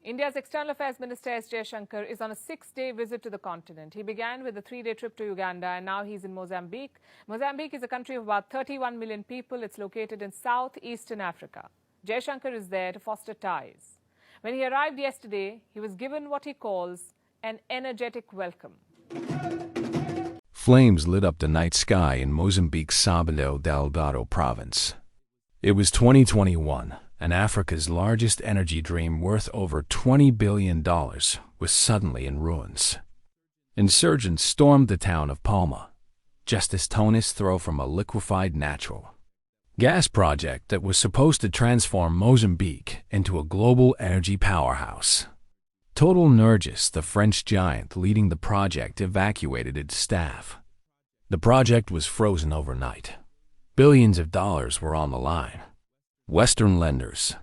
India's External Affairs Minister S. Jaishankar is on a 6-day visit to the continent. He began with a 3-day trip to Uganda and now he's in Mozambique. Mozambique is a country of about 31 million people. It's located in southeastern Africa. Jaishankar is there to foster ties. When he arrived yesterday, he was given what he calls an energetic welcome. Flames lit up the night sky in Mozambique's Cabo Delgado province. It was 2021, and Africa's largest energy dream worth over $20 billion was suddenly in ruins. Insurgents stormed the town of Palma, just a stone's throw from a liquefied natural gas project that was supposed to transform Mozambique into a global energy powerhouse. Total Energies, the French giant leading the project, evacuated its staff. The project was frozen overnight. Billions of dollars were on the line. Western lenders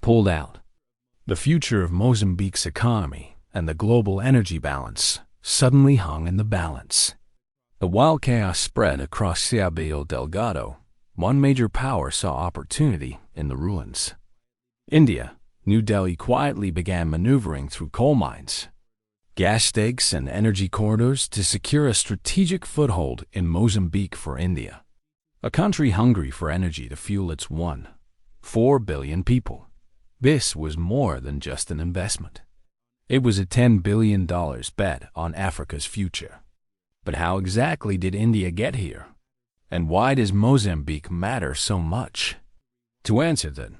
pulled out. The future of Mozambique's economy and the global energy balance suddenly hung in the balance. The wild chaos spread across Cabo Delgado. One major power saw opportunity in the ruins. India, New Delhi quietly began maneuvering through coal mines, gas stakes, and energy corridors to secure a strategic foothold in Mozambique for India, a country hungry for energy to fuel its 1.4 billion people. This was more than just an investment. It was a $10 billion bet on Africa's future. But how exactly did India get here? And why does Mozambique matter so much? To answer that,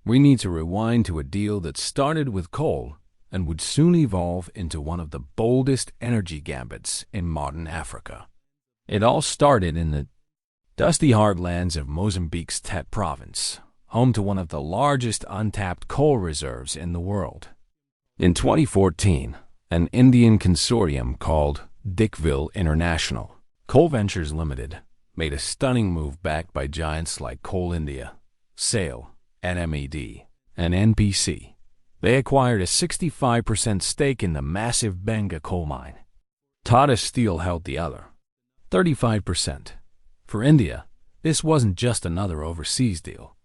we need to rewind to a deal that started with coal and would soon evolve into one of the boldest energy gambits in modern Africa. It all started in the dusty heartlands of Mozambique's Tete province, home to one of the largest untapped coal reserves in the world. In 2014, an Indian consortium called Dickville International Coal Ventures Limited made a stunning move backed by giants like Coal India, SAIL, NMED, and NPC. They acquired a 65% stake in the massive Benga coal mine. Tata Steel held the other 35%. For India, this wasn't just another overseas deal.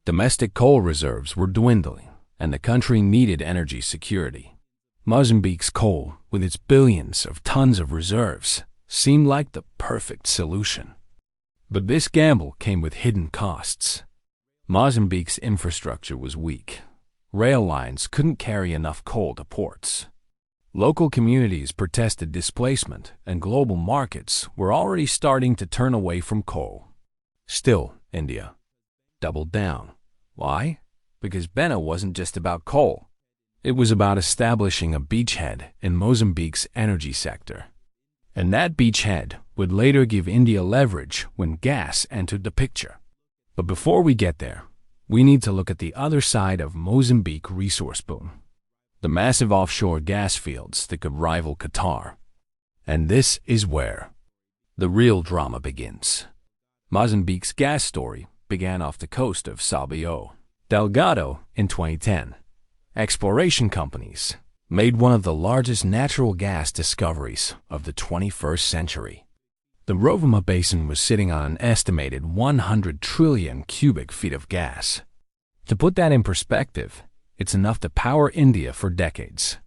Domestic coal reserves were dwindling, and the country needed energy security. Mozambique's coal, with its billions of tons of reserves, seemed like the perfect solution. But this gamble came with hidden costs. Mozambique's infrastructure was weak. Rail lines couldn't carry enough coal to ports. Local communities protested displacement, and global markets were already starting to turn away from coal. Still, India doubled down. Why? Because Benga wasn't just about coal. It was about establishing a beachhead in Mozambique's energy sector. And that beachhead would later give India leverage when gas entered the picture. But before we get there, we need to look at the other side of Mozambique resource boom. The massive offshore gas fields that could rival Qatar. And this is where the real drama begins. Mozambique's gas story began off the coast of Cabo Delgado in 2010. Exploration companies made one of the largest natural gas discoveries of the 21st century. The Rovuma Basin was sitting on an estimated 100 trillion cubic feet of gas. To put that in perspective, it's enough to power India for decades.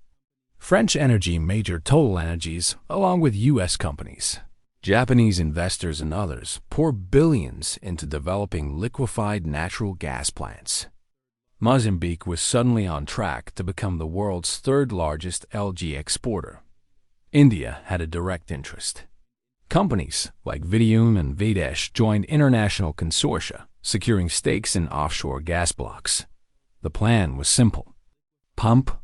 French energy major Total Energies, along with U.S. companies, Japanese investors and others, pour billions into developing liquefied natural gas plants. Mozambique was suddenly on track to become the world's third largest LNG exporter. India had a direct interest. Companies like Videum and Videsh joined international consortia, securing stakes in offshore gas blocks. The plan was simple. Pump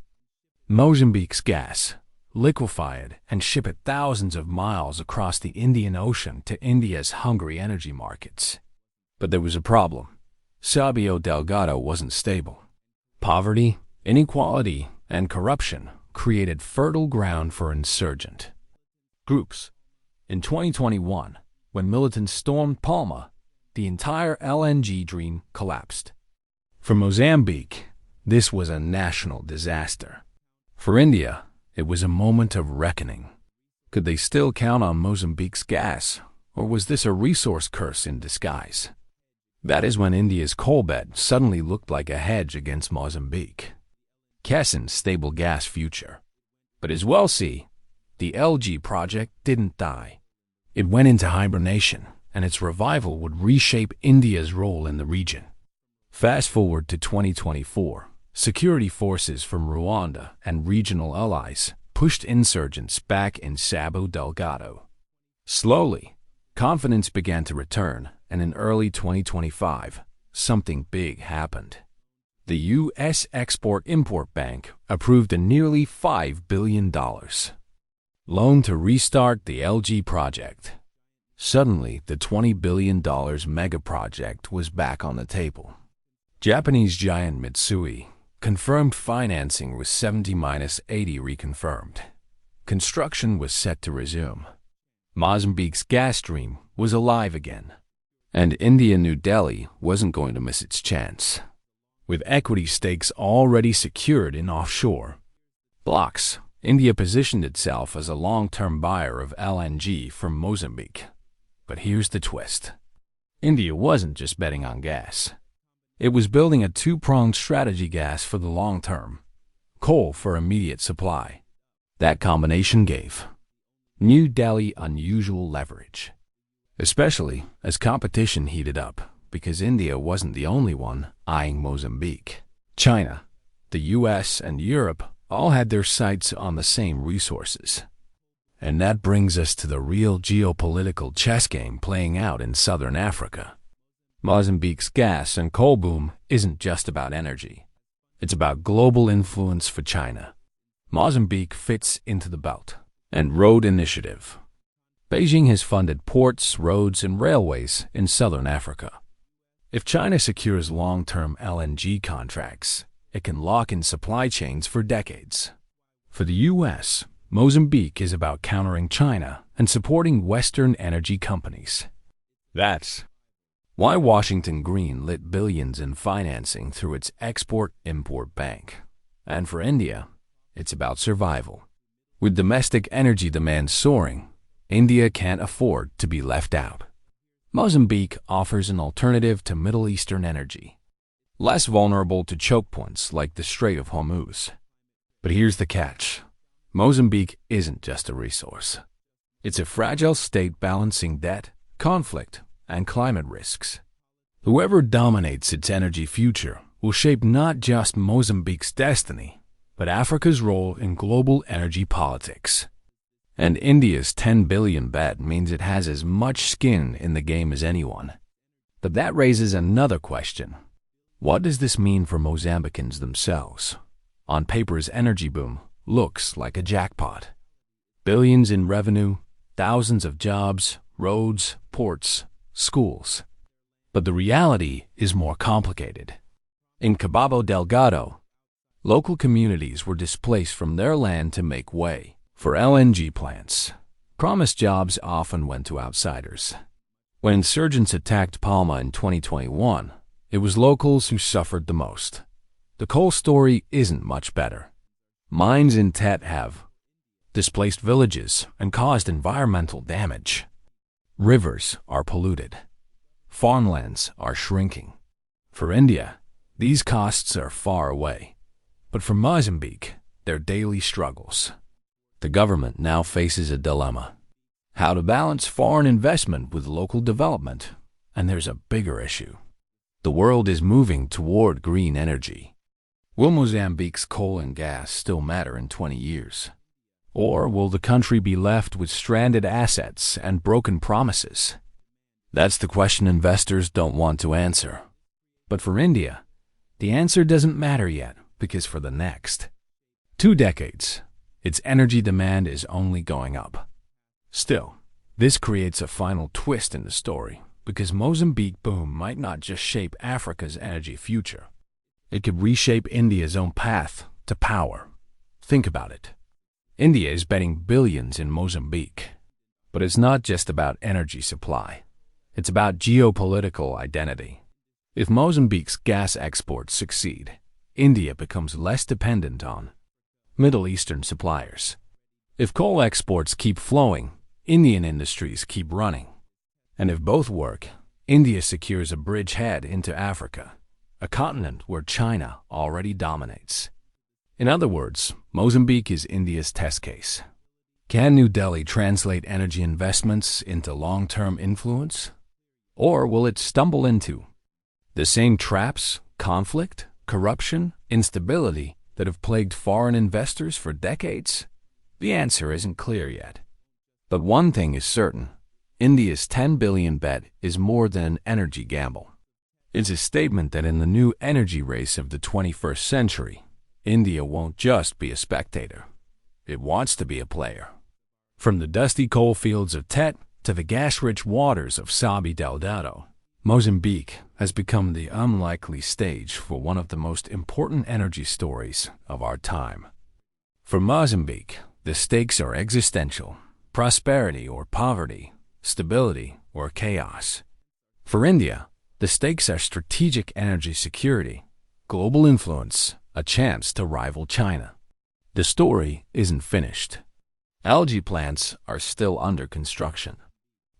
Mozambique's gas, liquefy it, and ship it thousands of miles across the Indian Ocean to India's hungry energy markets. But there was a problem. Cabo Delgado wasn't stable. Poverty, inequality, and corruption created fertile ground for insurgent groups. In 2021, when militants stormed Palma, the entire LNG dream collapsed. For Mozambique, this was a national disaster. For India, it was a moment of reckoning. Could they still count on Mozambique's gas, or was this a resource curse in disguise? That is when India's coal bed suddenly looked like a hedge against Mozambique. Kessen's stable gas future. But as we'll see, the LG project didn't die. It went into hibernation, and its revival would reshape India's role in the region. Fast forward to 2024, security forces from Rwanda and regional allies pushed insurgents back in Cabo Delgado. Slowly, confidence began to return, and in early 2025, something big happened. The U.S. Export-Import Bank approved a nearly $5 billion loan to restart the LG project. Suddenly, the $20 billion mega project was back on the table. Japanese giant Mitsui confirmed financing with 70-80 reconfirmed. Construction was set to resume. Mozambique's gas stream was alive again. And India-New Delhi wasn't going to miss its chance. With equity stakes already secured in offshore blocks, India positioned itself as a long-term buyer of LNG from Mozambique. But here's the twist. India wasn't just betting on gas. It was building a two-pronged strategy: gas for the long term, coal for immediate supply. That combination gave New Delhi unusual leverage, especially as competition heated up, because India wasn't the only one eyeing Mozambique. China, the US, and Europe all had their sights on the same resources. And that brings us to the real geopolitical chess game playing out in southern Africa. Mozambique's gas and coal boom isn't just about energy. It's about global influence for China. Mozambique fits into the Belt and Road Initiative. Beijing has funded ports, roads, and railways in southern Africa. If China secures long-term LNG contracts, it can lock in supply chains for decades. For the U.S., Mozambique is about countering China and supporting Western energy companies. That's why Washington green-lit billions in financing through its Export-Import Bank. And for India, it's about survival. With domestic energy demand soaring, India can't afford to be left out. Mozambique offers an alternative to Middle Eastern energy, less vulnerable to choke points like the Strait of Hormuz. But here's the catch. Mozambique isn't just a resource. It's a fragile state balancing debt, conflict, and climate risks. Whoever dominates its energy future will shape not just Mozambique's destiny, but Africa's role in global energy politics. And India's $10 billion bet means it has as much skin in the game as anyone. But that raises another question. What does this mean for Mozambicans themselves? On paper's energy boom looks like a jackpot. Billions in revenue, thousands of jobs, roads, ports, schools. But the reality is more complicated. In Cabo Delgado, local communities were displaced from their land to make way for LNG plants. Promised jobs often went to outsiders. When insurgents attacked Palma in 2021, it was locals who suffered the most. The coal story isn't much better. Mines in Tet have displaced villages and caused environmental damage. Rivers are polluted. Farmlands are shrinking. For India, these costs are far away. But for Mozambique, they're daily struggles. The government now faces a dilemma: how to balance foreign investment with local development. And there's a bigger issue. The world is moving toward green energy. Will Mozambique's coal and gas still matter in 20 years? Or will the country be left with stranded assets and broken promises? That's the question investors don't want to answer. But for India, the answer doesn't matter yet, because for the next 2 decades, its energy demand is only going up. Still, this creates a final twist in the story, because Mozambique boom might not just shape Africa's energy future. It could reshape India's own path to power. Think about it. India is betting billions in Mozambique. But it's not just about energy supply. It's about geopolitical identity. If Mozambique's gas exports succeed, India becomes less dependent on Middle Eastern suppliers. If coal exports keep flowing, Indian industries keep running. And if both work, India secures a bridgehead into Africa, a continent where China already dominates. In other words, Mozambique is India's test case. Can New Delhi translate energy investments into long-term influence? Or will it stumble into the same traps, conflict, corruption, instability that have plagued foreign investors for decades? The answer isn't clear yet. But one thing is certain. India's $10 billion bet is more than an energy gamble. It's a statement that in the new energy race of the 21st century, India won't just be a spectator. It wants to be a player. From the dusty coalfields of Tet to the gas-rich waters of Sabi Delgado, Mozambique has become the unlikely stage for one of the most important energy stories of our time. For Mozambique, the stakes are existential: prosperity or poverty, stability or chaos. For India, the stakes are strategic energy security, global influence, a chance to rival China. The story isn't finished. Algae plants are still under construction.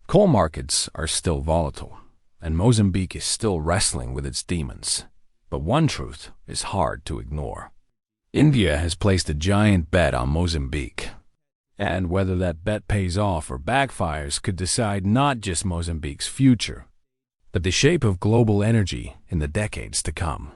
Coal markets are still volatile, and Mozambique is still wrestling with its demons. But one truth is hard to ignore. India has placed a giant bet on Mozambique. And whether that bet pays off or backfires could decide not just Mozambique's future, but the shape of global energy in the decades to come.